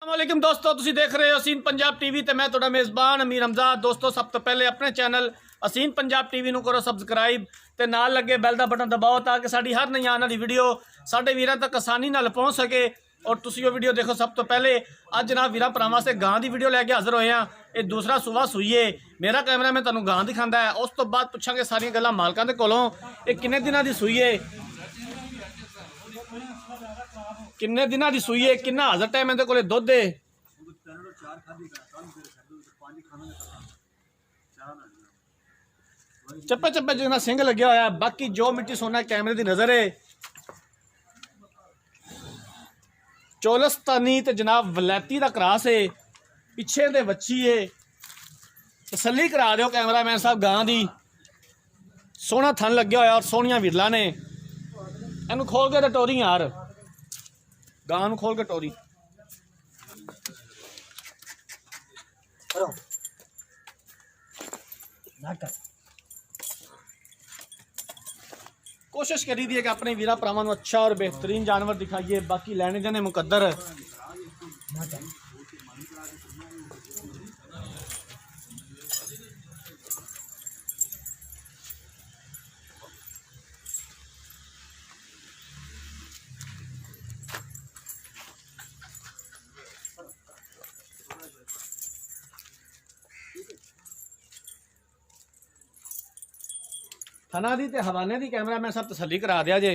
अस्सलामुअलैकुम दोस्तों, तुसी देख रहे हो असीन पंजाब टीवी ते मैं तुहाडा मेज़बान अमीर हमजा। दोस्तों, सब तो पहले अपने चैनल असीन पंजाब टीवी नूं करो सबसक्राइब ते नाल लगे बैल दा बटन दबाओ ताकि साडी हर नई आने वाली वीडियो साडे वीरां तक आसानी नाल पहुँच सके और तुसी वो वीडियो देखो। सब तो पहले अज जनाब वीरां भरावां वास्ते गां दी वीडियो लैके हाज़र होए हैं। ये दूसरा सूबा सूईए मेरा कैमरा मैं तुहानूं गां दिखांदा है। उस तो बाद पुछांगे सारियां गल्लां मालकां दे कोलों। ये किन्ने दिनां दी सूईए, किन्ने दिनां दी सूईए, किन्ना हाज़र टाइम इहदे कोले दुध है। चप्पे चप्पे जिन्ना सिंह लग्या होया। बाकी जो मिट्टी सोना कैमरे की नज़र है। चोलस्तानी ते जनाब वलैती का क्रॉस है, पिछे दे बच्ची है। तसल्ली करा दो कैमरा मैन साहब, गां दी सोहना थन लग्या होया और सोहनिया विरला ने। इनू खोल के टोरी यार, गां नू खोल के टोरी। कोशिश करी दी है कि अपने वीरा भरावां नूं अच्छा और बेहतरीन जानवर दिखाइए। बाकी लैने देने मुकद्दर। थना दी ते हवाने दी कैमरा मैं सब तसल्ली करा दिया जे।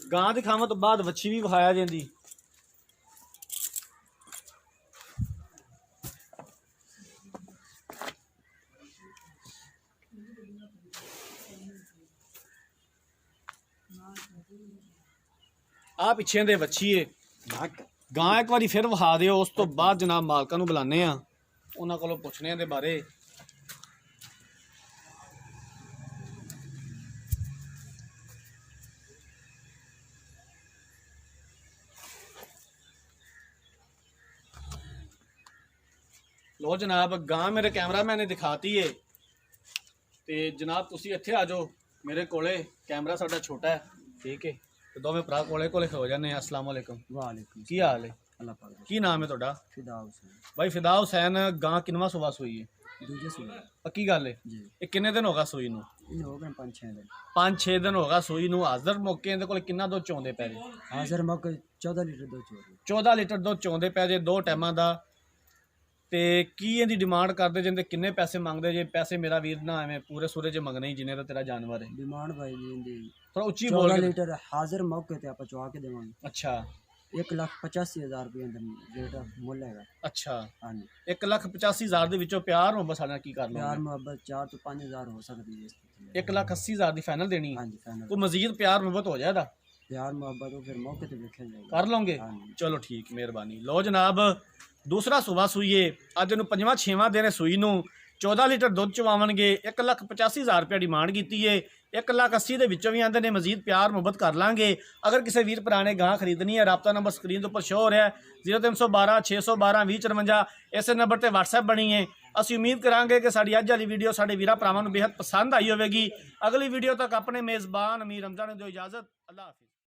गां दिखावन तो बाद वच्छी भी विखाया जाती। आ पिछे दे वच्छी है। गां एक बार फिर विखा दिओ, उस तो बाद जनाब मालकां नूं बुलाने आ, उन्हां कोलों पुछने दे बारे। लो जनाब, गां मेरे कैमरा मैन ने दिखाती है। ते जनाब तुसी इत्थे आ जाओ मेरे कोले। कैमरा साडा छोटा है, ठीक है। तो दोवें भरा कोले कोले खलो जाने। अस्सलाम वालेकुम। वालेकुम। की हाल है? अल्लाह पाक। की नाम है तुहाडा? फिदा हुसैन। भाई फिदा हुसैन, गां किनवा सुबह सूई है? दूजे सूबे पक्की गल है? जी। ये किन्ने दिन होगा सूई नूं? इन हो गए 5-6 दिन। 5-6 दिन होगा सूई नूं। हाज़र मौके इहदे कोल किन्ना दुध चोंदे पै जे? हाज़र मौके 14 लीटर दूध चो रही। 14 लीटर दुध चोंदे पै जे, 2 टाइमां दा। ते की इहदी डिमांड करदे जिंदे किन्ने पैसे मंगदे जे? पैसे मेरा वीर ना एवें पूरे सूरे च मंगने ही जिन्ने दा तेरा जानवर है। डिमांड भाई जी इंदी थोड़ा उच्ची बोल 14 के। लीटर हाज़र मौके ते आप चवा के देवांगे। अच्छा 1,85,000 रुपये रेट मुल हैगा। अच्छा, हाँ जी। 1,85,000 दे विचों प्यार मोहब्बत साडे नाल की कर प्यार लो? मुहब्बत 4 तो 5,000 हो सकती है। 1,80,000 दी फाइनल देनी? हाँ जी फाइनल। कोई मजीद प्यार मोहब्बत हो जाएगा? प्यार मुहब्बत हो फिर मौके ते देखा जाएगा। कर लोगे? हाँ जी। चलो ठीक, मेहरबानी। लो जनाब, दूसरा सूबा सूईए अज नूं 5वां-6वां दिन सूई नूं। 14 लीटर दुध चवावणगे। 1,85,000 रुपया डिमांड की है। 1,80,000 दे विचों भी आंदे ने मजीद प्यार मुहब्बत कर लांगे। अगर किसी वीर भरा ने गां खरीदनी है, राबता नंबर स्क्रीन पर शो हो रहा है 0312 612 2054। इस नंबर पर WhatsApp बनी है। असीं उम्मीद करांगे कि साडी अज वाली वीडियो साडे वीरां भरावां नूं बेहद पसंद आई होवेगी। अगली वीडियो तक अपने मेज़बान अमीर हमजा नूं दिओ इजाज़त। अल्लाह हाफिज़।